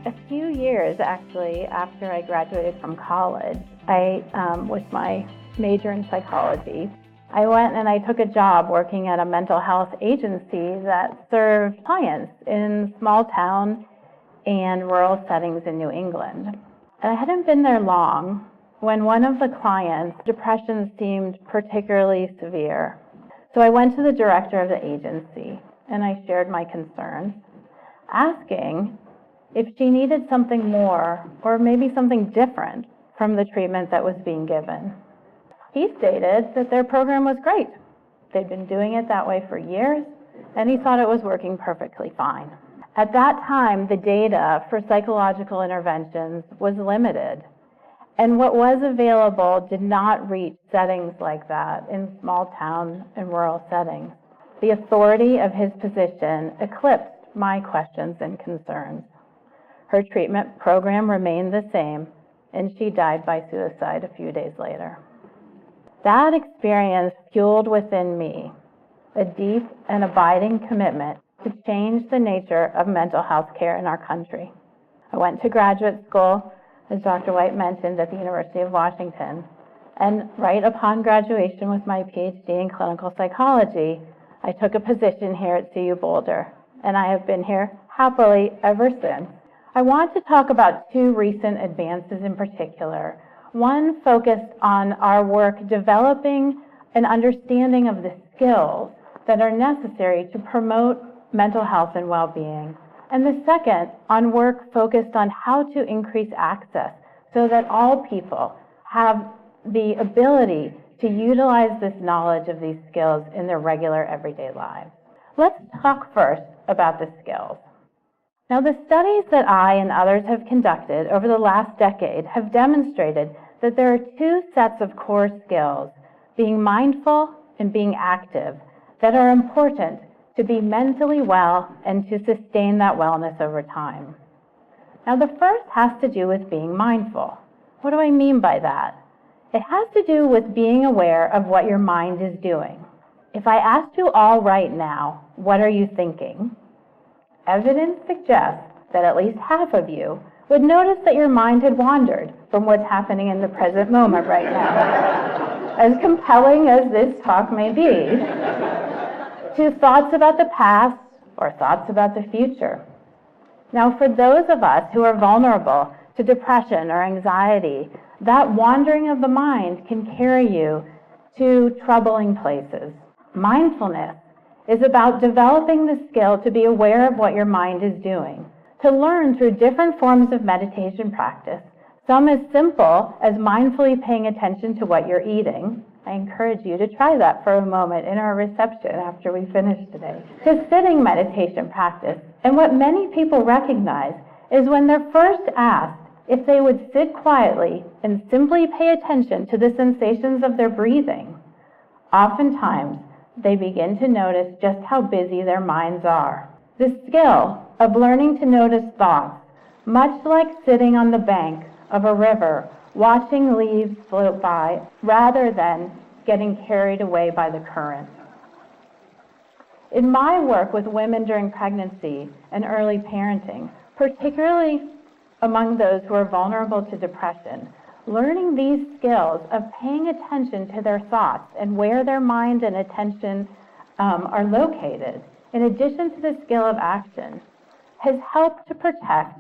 A few years, actually, after I graduated from college, with my major in psychology, I went and I took a job working at a mental health agency that served clients in small town and rural settings in New England. And I hadn't been there long when one of the clients' depression seemed particularly severe. So I went to the director of the agency and I shared my concerns, asking if she needed something more or maybe something different from the treatment that was being given. He stated that their program was great. They'd been doing it that way for years, and he thought it was working perfectly fine. At that time, the data for psychological interventions was limited, and what was available did not reach settings like that in small town and rural settings. The authority of his position eclipsed my questions and concerns. Her treatment program remained the same, and she died by suicide a few days later. That experience fueled within me a deep and abiding commitment to change the nature of mental health care in our country. I went to graduate school, as Dr. White mentioned, at the University of Washington, and right upon graduation with my PhD in clinical psychology, I took a position here at CU Boulder, and I have been here happily ever since. I want to talk about two recent advances in particular. One focused on our work developing an understanding of the skills that are necessary to promote mental health and well-being. And the second on work focused on how to increase access so that all people have the ability to utilize this knowledge of these skills in their regular everyday lives. Let's talk first about the skills. Now, the studies that I and others have conducted over the last decade have demonstrated that there are two sets of core skills, being mindful and being active, that are important to be mentally well and to sustain that wellness over time. Now, the first has to do with being mindful. What do I mean by that? It has to do with being aware of what your mind is doing. If I asked you all right now, what are you thinking? Evidence suggests that at least half of you would notice that your mind had wandered from what's happening in the present moment right now, as compelling as this talk may be, to thoughts about the past or thoughts about the future. Now, for those of us who are vulnerable to depression or anxiety, that wandering of the mind can carry you to troubling places. Mindfulness is about developing the skill to be aware of what your mind is doing, to learn through different forms of meditation practice, some as simple as mindfully paying attention to what you're eating. I encourage you to try that for a moment in our reception after we finish today. To sitting meditation practice, and what many people recognize is when they're first asked if they would sit quietly and simply pay attention to the sensations of their breathing, oftentimes they begin to notice just how busy their minds are. The skill of learning to notice thoughts, much like sitting on the bank of a river, watching leaves float by, rather than getting carried away by the current. In my work with women during pregnancy and early parenting, particularly among those who are vulnerable to depression, learning these skills of paying attention to their thoughts and where their mind and attention are located, in addition to the skill of action, has helped to protect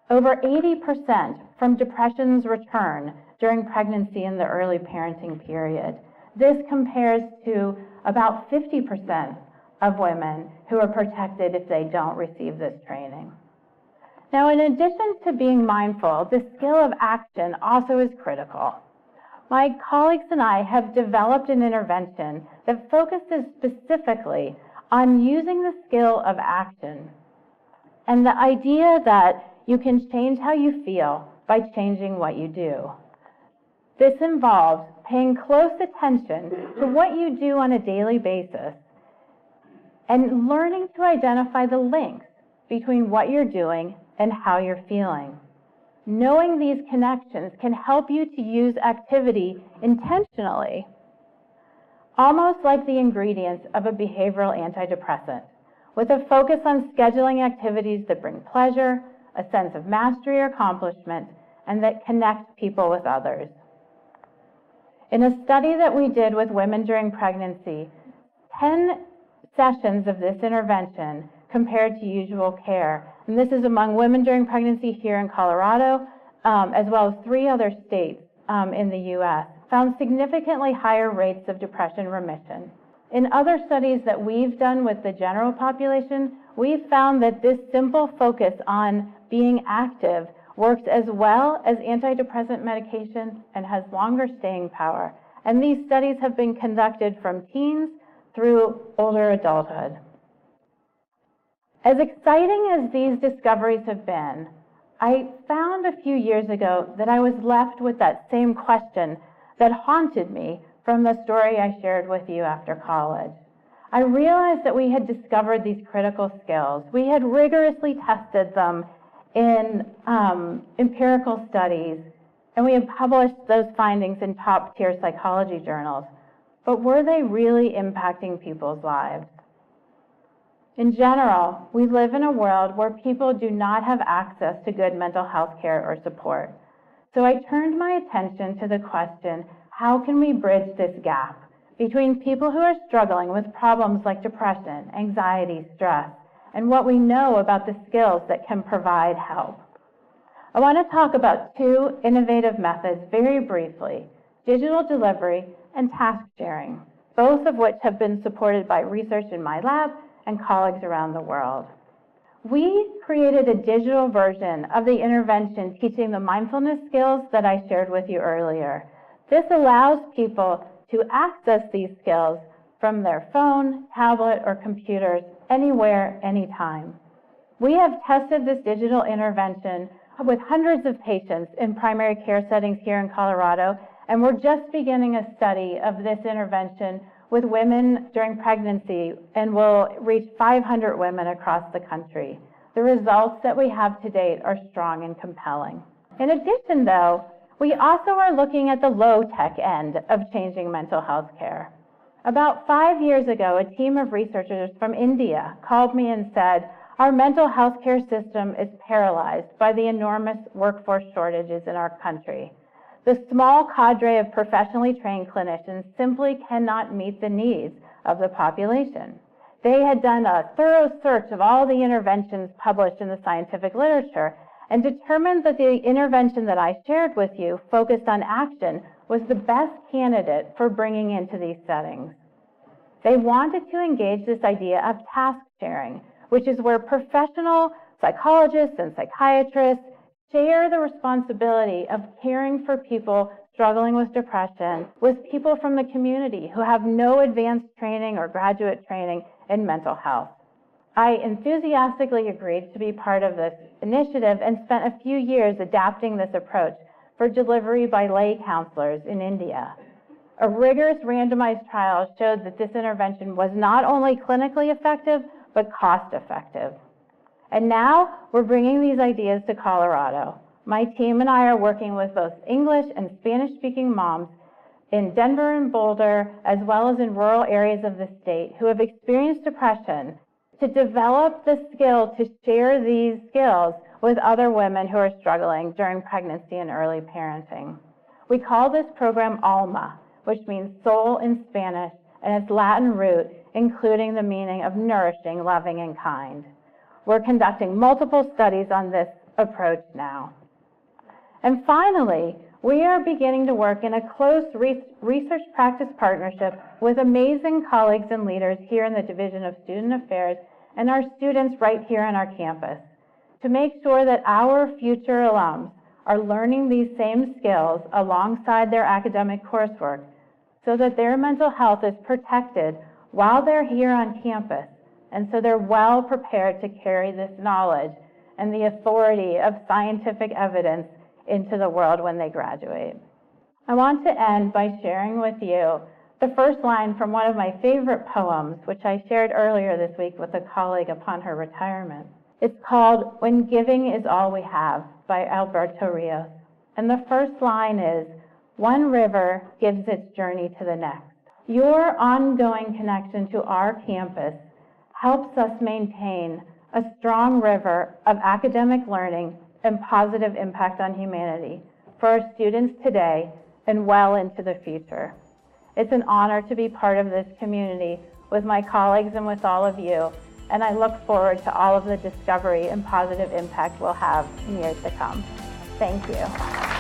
over 80% from depression's return during pregnancy and the early parenting period. This compares to about 50% of women who are protected if they don't receive this training. Now, in addition to being mindful, the skill of action also is critical. My colleagues and I have developed an intervention that focuses specifically on using the skill of action and the idea that you can change how you feel by changing what you do. This involves paying close attention to what you do on a daily basis and learning to identify the links between what you're doing and how you're feeling. Knowing these connections can help you to use activity intentionally, almost like the ingredients of a behavioral antidepressant, with a focus on scheduling activities that bring pleasure, a sense of mastery or accomplishment, and that connect people with others. In a study that we did with women during pregnancy, 10 sessions of this intervention compared to usual care, and this is among women during pregnancy here in Colorado, as well as 3 other states in the U.S., found significantly higher rates of depression remission. In other studies that we've done with the general population, we've found that this simple focus on being active works as well as antidepressant medication and has longer staying power. And these studies have been conducted from teens through older adulthood. As exciting as these discoveries have been, I found a few years ago that I was left with that same question that haunted me from the story I shared with you after college. I realized that we had discovered these critical skills. We had rigorously tested them in empirical studies, and we had published those findings in top-tier psychology journals. But were they really impacting people's lives? In general, we live in a world where people do not have access to good mental health care or support. So I turned my attention to the question, how can we bridge this gap between people who are struggling with problems like depression, anxiety, stress, and what we know about the skills that can provide help? I want to talk about 2 innovative methods very briefly, digital delivery and task sharing, both of which have been supported by research in my lab and colleagues around the world. We created a digital version of the intervention teaching the mindfulness skills that I shared with you earlier. This allows people to access these skills from their phone, tablet, or computers anywhere, anytime. We have tested this digital intervention with hundreds of patients in primary care settings here in Colorado, and we're just beginning a study of this intervention with women during pregnancy, and will reach 500 women across the country. The results that we have to date are strong and compelling. In addition, though, we also are looking at the low-tech end of changing mental health care. About 5 years ago, a team of researchers from India called me and said, our mental health care system is paralyzed by the enormous workforce shortages in our country. The small cadre of professionally trained clinicians simply cannot meet the needs of the population. They had done a thorough search of all the interventions published in the scientific literature and determined that the intervention that I shared with you, focused on action, was the best candidate for bringing into these settings. They wanted to engage this idea of task sharing, which is where professional psychologists and psychiatrists share the responsibility of caring for people struggling with depression with people from the community who have no advanced training or graduate training in mental health. I enthusiastically agreed to be part of this initiative and spent a few years adapting this approach for delivery by lay counselors in India. A rigorous randomized trial showed that this intervention was not only clinically effective, but cost effective. And now we're bringing these ideas to Colorado. My team and I are working with both English and Spanish-speaking moms in Denver and Boulder, as well as in rural areas of the state who have experienced depression, to develop the skill to share these skills with other women who are struggling during pregnancy and early parenting. We call this program ALMA, which means soul in Spanish, and its Latin root including the meaning of nourishing, loving, and kind. We're conducting multiple studies on this approach now. And finally, we are beginning to work in a close research practice partnership with amazing colleagues and leaders here in the Division of Student Affairs and our students right here on our campus to make sure that our future alums are learning these same skills alongside their academic coursework so that their mental health is protected while they're here on campus, and so they're well prepared to carry this knowledge and the authority of scientific evidence into the world when they graduate. I want to end by sharing with you the first line from one of my favorite poems, which I shared earlier this week with a colleague upon her retirement. It's called When Giving Is All We Have by Alberto Rios. And the first line is, one river gives its journey to the next. Your ongoing connection to our campus helps us maintain a strong river of academic learning and positive impact on humanity for our students today and well into the future. It's an honor to be part of this community with my colleagues and with all of you, and I look forward to all of the discovery and positive impact we'll have in years to come. Thank you.